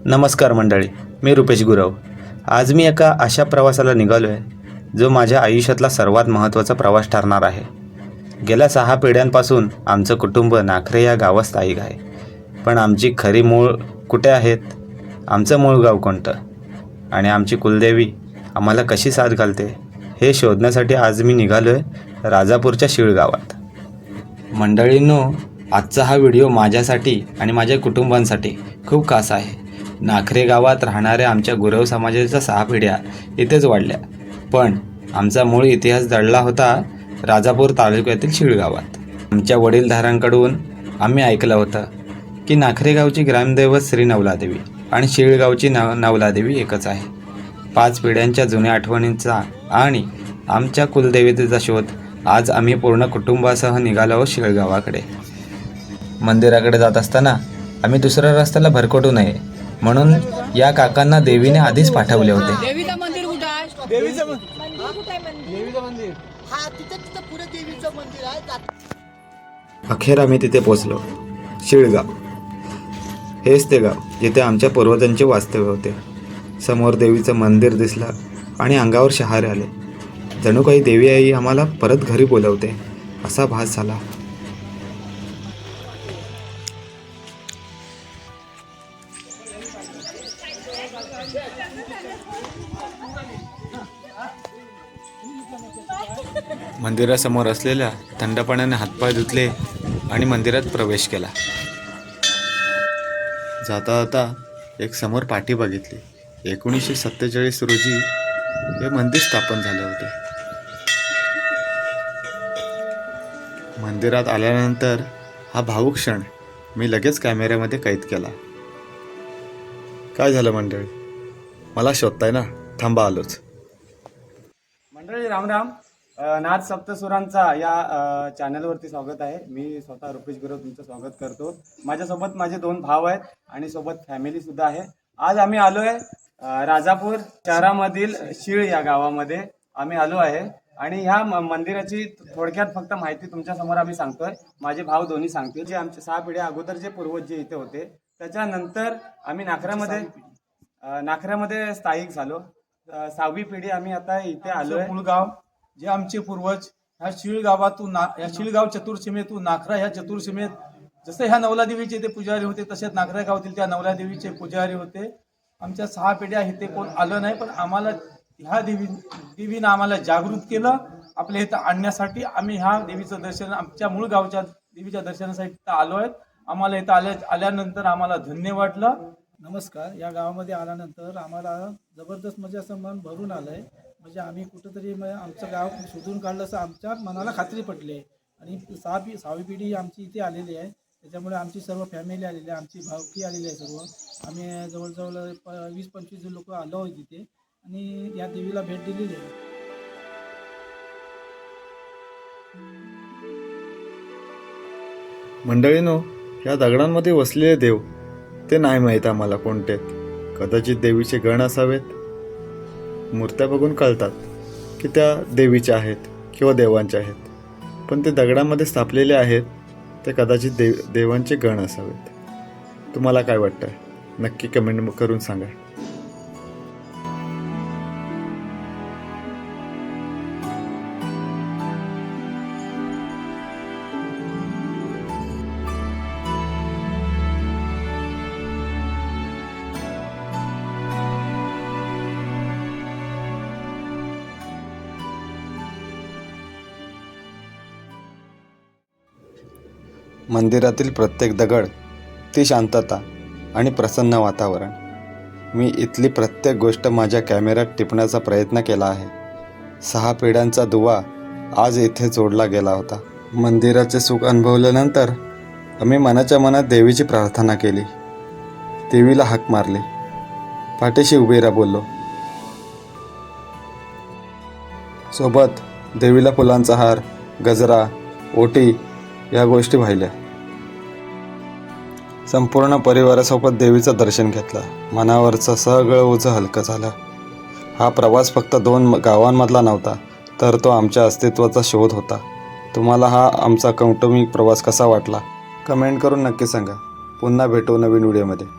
नमस्कार मंडळी, मी रुपेश गुरव. आज मी एका अशा प्रवासाला निघालो आहे जो माझ्या आयुष्यातला सर्वात महत्त्वाचा प्रवास ठरणार आहे. गेल्या 6 पिढ्यांपासून आमचं कुटुंब नाखरे या गावात स्थायिक आहे. पण आमची खरी मूळ कुठे आहेत? आमचं मूळ गाव कोणतं? आणि आमची कुलदेवी आम्हाला कशी साथ घालते हे शोधण्यासाठी आज मी निघालो आहे राजापूरच्या शीळ गावात. मंडळींनो, आजचा हा व्हिडिओ माझ्यासाठी आणि माझ्या कुटुंबांसाठी खूप खास आहे. नाखरे गावात राहणाऱ्या आमच्या गुरव समाजाच्या 6 पिढ्या इथेच वाढल्या, पण आमचा मूळ इतिहास दडला होता राजापूर तालुक्यातील शीळ गावात. आमच्या वडीलधाऱ्यांकडून आम्ही ऐकलं होतं की नाखरे गावची ग्रामदैवत श्री नवलादेवी आणि शीळ गावची नवलादेवी एकच आहे. 5 पिढ्यांच्या जुन्या आठवणींचा आणि आमच्या कुलदेवतेचा शोध आज आम्ही पूर्ण कुटुंबासह निघालो आहोत शीळ गावाकडे. मंदिराकडे जात असताना आम्ही दुसऱ्या रस्त्याला भरकटू नये म्हणून या काकांना देवीने आधीच पाठवले होते. देवीचं मंदिर कुठं आहे? देवीचं मंदिर हा तिथं पुढे देवीचं मंदिर आहे. अखेर आम्ही तिथे पोचलो. शीळगाव हेच ते गाव जिथे आमच्या पूर्वजांचे वास्तव्य होते. समोर देवीचं मंदिर दिसलं आणि अंगावर शहारे आले. जणू काही देवी आई आम्हाला परत घरी बोलवते असा भास झाला. मंदिरासमोर असलेल्या थंड पाण्याने हातपाय धुतले आणि मंदिरात प्रवेश केला. जाता जाता एक समोर पाटी बघितली. 1947 रोजी हे मंदिर स्थापन झाले होते. मंदिरात आल्यानंतर हा भावूक क्षण मी लगेच कॅमेऱ्यामध्ये कैद केला. काय झालं मंडळी? मला शोधताय ना? थांबा, आलोच. मंडळी रामराम. नाथ सप्तसुरांचा या चॅनलवरती स्वागत आहे. मी स्वतः रुपेश गुरव तुमचं स्वागत करतो. माझ्यासोबत माझे 2 भाव आहेत आणि सोबत फॅमिलीसुद्धा आहे. आज आम्ही आलो आहे राजापूर शहरामधील शीळ या गावामध्ये आम्ही आलो आहे आणि ह्या मंदिराची थोडक्यात फक्त माहिती तुमच्यासमोर आम्ही सांगतोय. माझे भाव दोन्ही सांगतील. जे आमचे 6 पिढ्या अगोदर जे पूर्वज जे इथे होते त्याच्यानंतर आम्ही नाखऱ्यामध्ये स्थायिक झालो. 6वी पिढी आम्ही आता इथे आलोय. मुळगाव जे आमचे पूर्वज ह्या शीळ गावातून ह्या शीळगाव चतुर्सीमेतून नाखरा ह्या चतुर्सीमेत जसे ह्या नवलादेवीचे ते पुजारी होते तसेच नाखरा गावातील त्या नवलादेवीचे पुजारी होते. आमच्या 6 पिढ्या इथे कोण आलं नाही, पण आम्हाला ह्या देवीनं आम्हाला जागृत केलं आपल्या इथं आणण्यासाठी. आम्ही ह्या देवीचं दर्शन आमच्या मूळ गावच्या देवीच्या दर्शनासाठी इथं आलो आहेत. आम्हाला इथं आल्यानंतर आम्हाला धन्य वाटलं. नमस्कार. या गावामध्ये आल्यानंतर आम्हाला जबरदस्त म्हणजे असं मन भरून आलं आहे. म्हणजे आम्ही कुठंतरी आमचं गाव शोधून काढलं असं आमच्या मनाला खात्री पटली आहे. आणि 6वी पिढी आमची इथे आलेली आहे. त्याच्यामुळे आमची सर्व फॅमिली आलेली आहे, आमची भावकी आलेली आहे सर्व. आम्ही जवळजवळ 20-25 लोक आलो आहोत तिथे आणि या देवीला भेट दिलेली आहे. मंडळीनो, या दगडांमध्ये वसलेले देव ते नाही माहीत आम्हाला कोणते. कदाचित देवीचे गण असावेत. मूर्त्या बघून कळतात की त्या देवीच्या आहेत किंवा देवांच्या आहेत, पण ते दगडामध्ये स्थापलेले आहेत ते कदाचित देवांचे गण असावेत. तुम्हाला काय वाटतं? नक्की कमेंट करून सांगा. मंदिरातील प्रत्येक दगड, ती शांतता आणि प्रसन्न वातावरण, मी इथली प्रत्येक गोष्ट माझ्या कॅमेऱ्यात टिपण्याचा प्रयत्न केला आहे. 6 पिढ्यांचा दुवा आज इथे जोडला गेला होता. मंदिराचे सुख अनुभवल्यानंतर आम्ही मनाच्या मनात देवीची प्रार्थना केली. देवीला हाक मारली. पाठीशी उभे राहा बोललो. सोबत देवीला फुलांचा हार, गजरा, ओटी या गोष्टी वाहिल्या. संपूर्ण परिवारासोबत देवीचं दर्शन घेतलं. मनावरचं सगळं ओझं हलकं झालं. हा प्रवास फक्त 2 गावांमधला नव्हता, तर तो आमच्या अस्तित्वाचा शोध होता. तुम्हाला हा आमचा कौटुंबिक प्रवास कसा वाटला? कमेंट करून नक्की सांगा. पुन्हा भेटू नवीन व्हिडिओमध्ये.